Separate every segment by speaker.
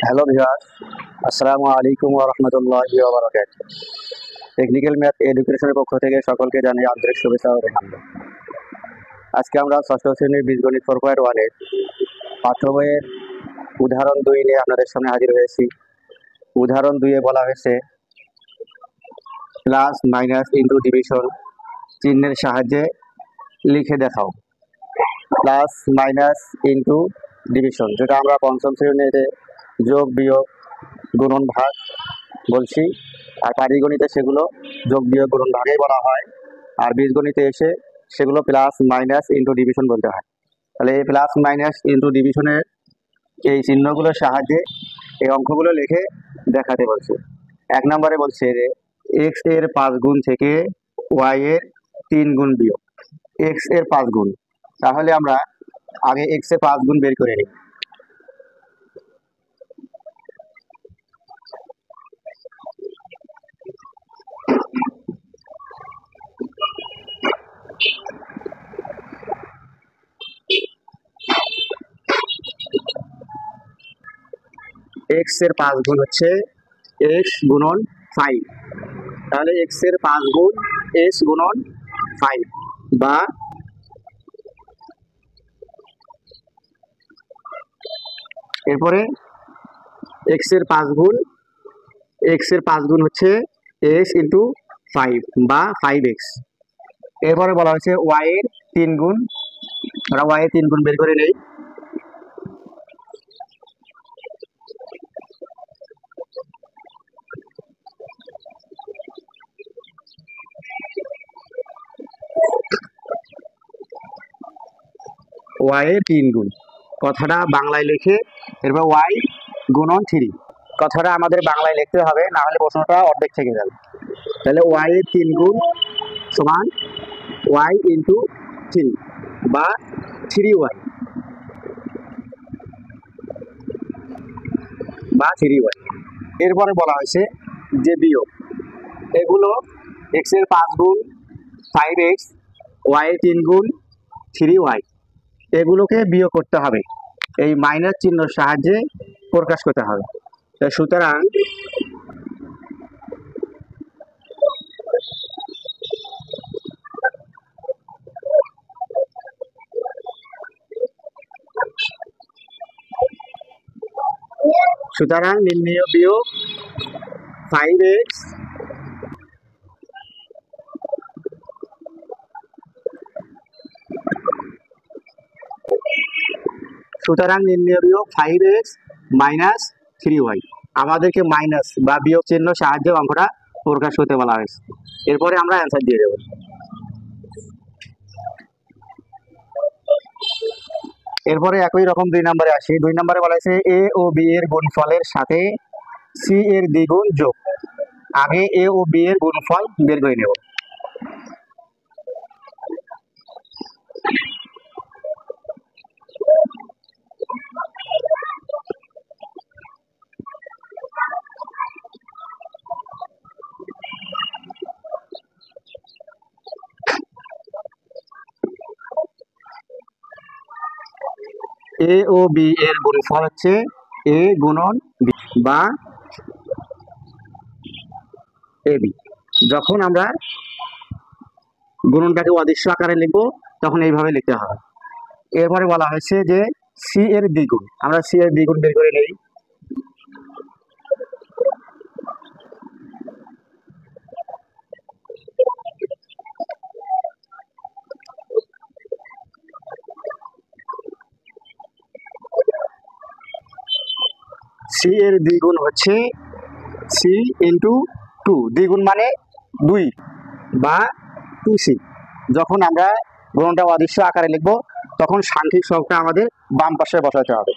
Speaker 1: Hello viewers, আসসালামু আলাইকুম ওয়া রাহমাতুল্লাহি ওয়া বারাকাতুহু। টেকনিক্যাল ম্যাথ এডুকেশনের পক্ষ থেকে সকলকে জানাই আন্তরিক শুভেচ্ছা ও অভিনন্দন। আজকে আমরা ষষ্ঠ শ্রেণীর বীজগণিত 4.1 এর পাঠ্য বইয়ের উদাহরণ 2 নিয়ে আপনাদের সামনে হাজির হয়েছি। উদাহরণ 2 এ বলা হয়েছে প্লাস মাইনাস ইনটু ডিভিশন চিহ্নের সাহায্যে লিখে দেখাও। প্লাস মাইনাস ইনটু ডিভিশন, যেটা আমরা পঞ্চম শ্রেণীতে যোগ বিয়োগ গুণন ভাগ বলছি, আর পাটিগণিতে সেগুলো যোগ বিয়োগ গুণন ভাগেই বলা হয়, আর বীজগণিতে এসে সেগুলো প্লাস মাইনাস ইনটু ডিভিশন বলতে হয়। তাহলে এই প্লাস মাইনাস ইনটু ডিভিশনের এই চিহ্নগুলোর সাহায্যে এই অঙ্কগুলো লিখে দেখাতে বলছে। 1 নম্বরে বলছে যে এক্স এর 5 গুণ থেকে ওয়াই এর 3 গুণ বিয়োগ। এক্স এর 5 গুণ, তাহলে আমরা আগে এক্স এর 5 গুণ বের করে নিই। এক্স এর 5 গুণ হচ্ছে এক্স গুণন 5, তাহলে এক্স এর 5 গুণ এক্স গুণন 5, বা এরপরে এক্স এর 5 গুণ হচ্ছে এক্স ইন্টু 5 বা 5x। এরপরে বলা হয়েছে ওয়াই এর 3 গুণ, আমরা ওয়াই এর 3 গুণ বের করে নেই। ওয়াই এর 3 গুণ কথাটা বাংলায় লিখে এরপর ওয়াই গুণন 3 কথাটা আমাদের বাংলায় লিখতে হবে, না হলে প্রশ্নটা অর্ধেক থেকে যাবে। তাহলে ওয়াই এর 3 গুণ সমান ওয়াই ইন্টু 3 বা 3y বা 3y। এরপরে বলা হয়েছে যে বিয়োগ, এগুলো এক্স এর 5 গুণ 5x, ওয়াই এর 3 গুণ 3y, এগুলোকে বিয়োগ করতে হবে, এই মাইনাস চিহ্নের সাহায্যে প্রকাশ করতে হবে। সুতরাং নির্ণয় বিয়োগ 5x মাইনাস 3y, আমাদেরকে মাইনাস বা বিয়োগ চিহ্ন সাহায্যে অঙ্কটা প্রকাশ করতে বলা হয়েছে। এরপরে আমরা অ্যান্সার দিয়ে দেব। এরপরে একই রকম 2 নম্বরে আসি। 2 নম্বরে বলা হয়েছে এ ও বি এর গুণফলের সাথে সি এর দ্বিগুণ যোগ। আগে এ ও বি এর গুণফল বের করে নেব। এ ও বি এর গুণফল হচ্ছে এ গুণন বি বা এ বি। যখন আমরা গুণনটাকে অদৃশ্য আকারে লিখবো তখন এইভাবে লিখতে হবে। এরপরে বলা হয়েছে যে সি এর দ্বিগুণ, আমরা সি এর দ্বিগুণ বের করে নেই। সি এর দ্বিগুণ হচ্ছে সি ইন্টু 2, দ্বিগুণ মানে 2 বা 2c। যখন আমরা গুণনটা অদৃশ্য আকারে লিখবো তখন সাংখ্যিক সংখ্যা আমাদের বাম পাশে বসাতে হবে।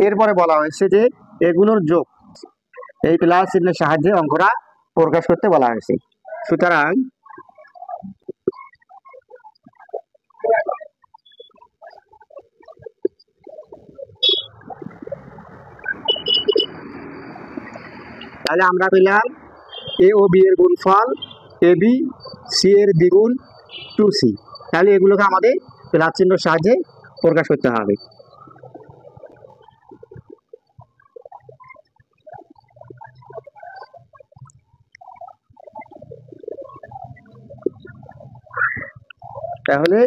Speaker 1: এরপরে বলা হয়েছে যে এগুলোর যোগ, এই প্লাস চিহ্নের সাহায্যে অঙ্কটা প্রকাশ করতে বলা হয়েছে। সুতরাং তাহলে আমরা পেলাম এ ও বি এর গুণফল এ বি, সি এর দ্বিগুণ 2c। তাহলে এগুলোকে আমাদের প্লাস চিহ্নের সাহায্যে প্রকাশ করতে হবে। তাহলে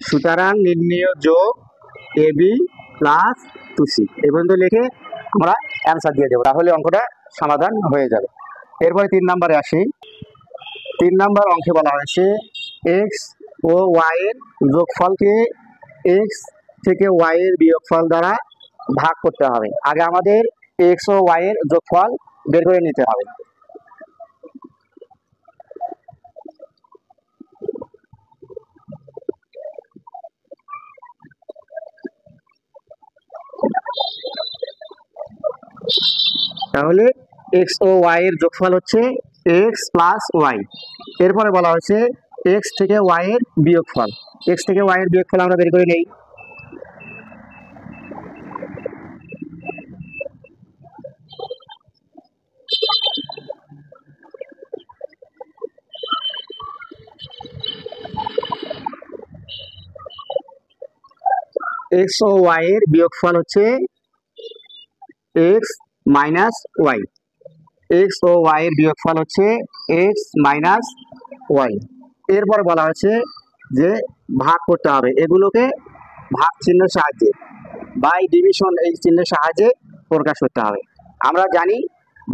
Speaker 1: সুতরাং নির্ণেয় যোগ AB প্লাস 2C এই পর্যন্ত লিখে আমরা অ্যান্সার দিয়ে দেবো, তাহলে অঙ্কটা সমাধান হয়ে যাবে। এরপরে 3 নম্বরে আসি। 3 নম্বর অঙ্কে বলা হয়েছে এক্স ও ওয়াই এর যোগফলকে এক্স থেকে ওয়াই এর বিয়োগফল দ্বারা ভাগ করতে হবে। আগে আমাদের এক্স ও ওয়াই এর যোগফল বের করে নিতে হবে। তাহলে এক্স ও ওয়াই এর যোগফল হচ্ছে এক্স প্লাস ওয়াই। এরপরে বলা হয়েছে এক্স থেকে ওয়াই এর বিয়োগফল। এক্স থেকে ওয়াই এর বিয়োগফল আমরা বের করে নেই। এক্স ও ওয়াই এর বিয়োগফল হচ্ছে এক্স মাইনাস ওয়াই। এক্স ও ওয়াই এর বিয়োগফল হচ্ছে এক্স মাইনাস ওয়াই। এরপর বলা হয়েছে যে ভাগ করতে হবে, এগুলোকে ভাগ চিহ্নের সাহায্যে বাই ডিভিশন এই চিহ্নের সাহায্যে প্রকাশ করতে হবে। আমরা জানি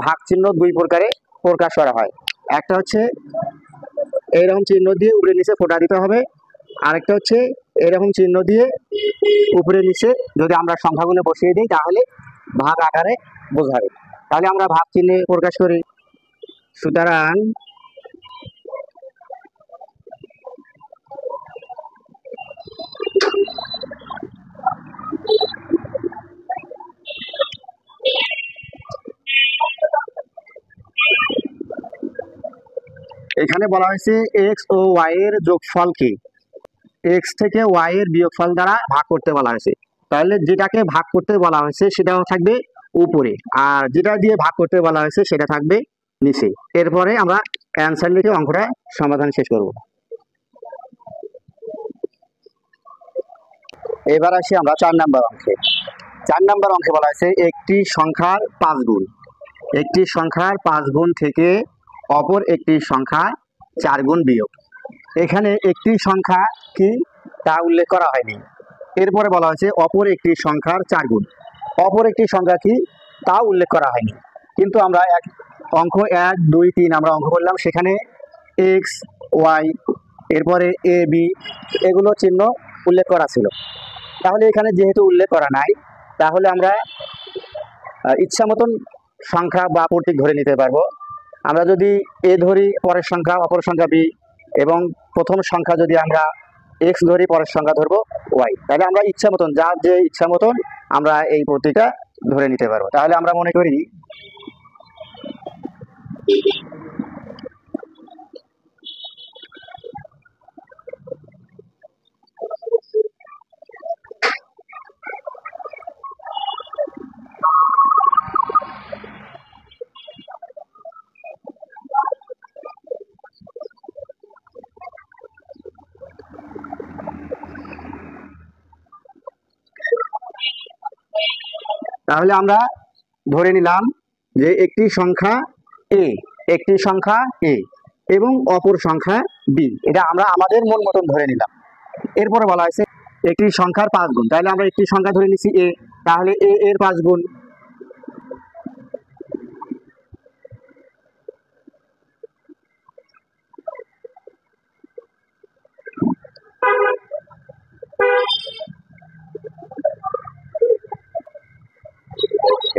Speaker 1: ভাগ চিহ্ন দুই প্রকারে প্রকাশ করা হয়, একটা হচ্ছে এইরকম চিহ্ন দিয়ে উপরে নিচে ফোঁটা দিতে হবে, আরেকটা হচ্ছে এরকম চিহ্ন দিয়ে উপরে নিচে যদি আমরা সংখ্যাগুলো বসিয়ে দিই তাহলে ভাগ আকারে বোঝাবে। তাহলে আমরা ভাগ চিহ্নে প্রকাশ করি। সুতরাং এখানে বলা হয়েছে এক্স ও ওয়াই এর যোগফলকে এক্স থেকে ওয়াই এর বিয়োগফল দ্বারা ভাগ করতে বলা হয়েছে। তাহলে যেটাকে ভাগ করতে বলা হয়েছে সেটাও থাকবে উপরে, আর যেটা দিয়ে ভাগ করতে বলা হয়েছে সেটা থাকবে নিচে। এরপরে আমরা অ্যান্সার লিখে অঙ্কটা সমাধান শেষ করব। এবার আসি আমরা 4 নম্বর অঙ্কে। 4 নম্বর অঙ্কে বলা হয়েছে একটি সংখ্যার 5 গুণ। একটি সংখ্যার 5 গুণ থেকে অপর একটি সংখ্যা 4 গুণ বিয়োগ। এখানে একটি সংখ্যা কি তা উল্লেখ করা হয়নি। এরপরে বলা হয়েছে অপর একটি সংখ্যার 4 গুণ। অপর একটি সংখ্যা কি তা উল্লেখ করা হয়নি, কিন্তু আমরা অঙ্ক 1 2 3 আমরা অঙ্ক করলাম, সেখানে এক্স ওয়াই এরপরে এ বি এগুলো চিহ্ন উল্লেখ করা ছিল। তাহলে এখানে যেহেতু উল্লেখ করা নাই, তাহলে আমরা ইচ্ছা মতন সংখ্যা বা প্রতীক ধরে নিতে পারবো। আমরা যদি এ ধরি, পরের সংখ্যা অপর সংখ্যা বি, এবং প্রথম সংখ্যা যদি আমরা এক্স ধরি, পরের সংখ্যা ধরবো ওয়াই, তাহলে আমরা ইচ্ছা মতন যার যে ইচ্ছা মতন আমরা এই প্রতীকটা ধরে নিতে পারবো। তাহলে আমরা মনে করি তাহলে আমরা ধরে নিলাম যে একটি সংখ্যা এ, একটি সংখ্যা এ এবং অপর সংখ্যা বি, এটা আমরা আমাদের মন মতন ধরে নিলাম। এরপরে বলা হয়েছে একটি সংখ্যার 5 গুণ, তাহলে আমরা একটি সংখ্যা ধরে নিচ্ছি এ, তাহলে এ এর 5 গুণ।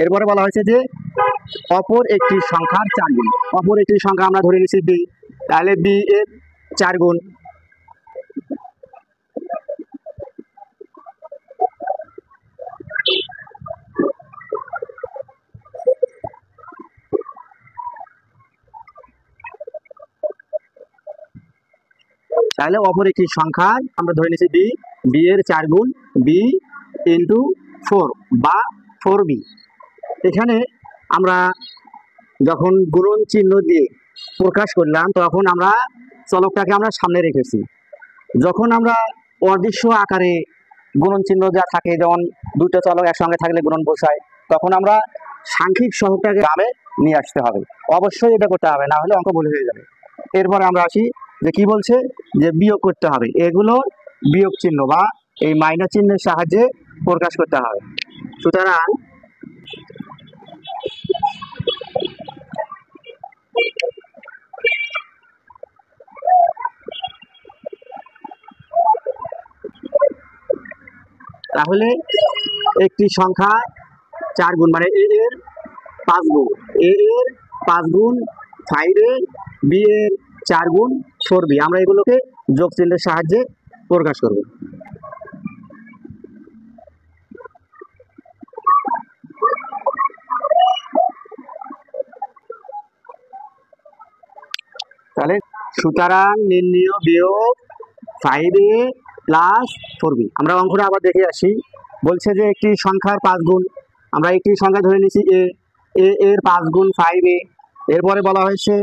Speaker 1: এরপরে বলা হয়েছে যে অপর একটি সংখ্যার 4 গুণ। অপর একটি সংখ্যা আমরা ধরে নিচ্ছি বি, তাহলে বি এর 4 গুণ। তাহলে অপর একটি সংখ্যা আমরা ধরে নিচ্ছি বি, বি এর 4 গুণ, বি ইন্টু 4 বা 4b। এখানে আমরা যখন গুণন চিহ্ন দিয়ে প্রকাশ করলাম তখন আমরা চলকটাকে আমরা সামনে রেখেছি। যখন আমরা অদৃশ্য আকারে গুণন চিহ্ন যা থাকে, যেমন দুটো চলক একসঙ্গে থাকলে গুণন বোঝায়, তখন আমরা সাংখ্যিক সহগটাকে গ্রামে নিয়ে আসতে হবে। অবশ্যই এটা করতে হবে, না হলে অঙ্ক ভুল হয়ে যাবে। এরপরে আমরা আসি যে কি বলছে, যে বিয়োগ করতে হবে, এগুলো বিয়োগ চিহ্ন বা এই মাইনাস চিহ্নের সাহায্যে প্রকাশ করতে হবে। সুতরাং তাহলে একটি সংখ্যা 4 গুণ মানে এ এর 5 গুণ, এ এর 5 গুণ 5a, বি এর 4 গুণ 4b, আমরা এগুলোকে যোগ চিহ্নের সাহায্যে প্রকাশ করব। তাহলে সুতরাং নির্ণীয় বিয়োগ 5a প্লাস 4b। আমরা অঙ্কটা আবার দেখে আসি। বলছে যে একটি সংখ্যার 5 গুণ, আমরা একটি সংখ্যা ধরে নিয়েছি এ, এ এর 5 গুণ 5a। এরপরে বলা হয়েছে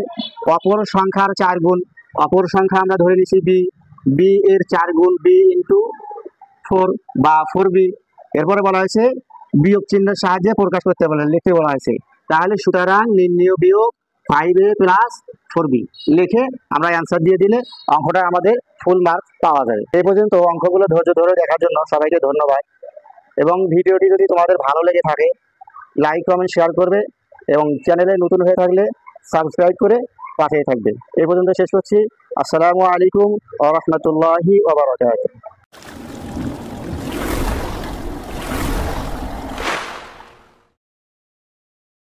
Speaker 1: অপর সংখ্যার 4 গুণ, অপর সংখ্যা আমরা ধরে নিয়েছি বি, বি এর 4 গুণ বি ইন্টু 4 বা 4b। এরপরে বলা হয়েছে বিয়োগ চিহ্নের সাহায্যে প্রকাশ করতে বলে, লিখতে বলা হয়েছে। তাহলে সুতরাং নির্ণীয় বিয়োগ 5a প্লাস 4b লিখে আমরা অ্যান্সার দিয়ে দিলে অঙ্কটা আমাদের ফুল মার্কস পাওয়া যাবে। এই পর্যন্ত অঙ্কগুলো ধৈর্য ধরে দেখার জন্য সবাইকে ধন্যবাদ। এবং ভিডিওটি যদি তোমাদের ভালো লেগে থাকে লাইক কমেন্ট শেয়ার করবে এবং চ্যানেলে নতুন হয়ে থাকলে সাবস্ক্রাইব করে পাঠিয়ে থাকবে। এই পর্যন্ত শেষ করছি। আসসালামু আলাইকুম ওয়া রাহমাতুল্লাহি ওয়া বারাকাতুহু।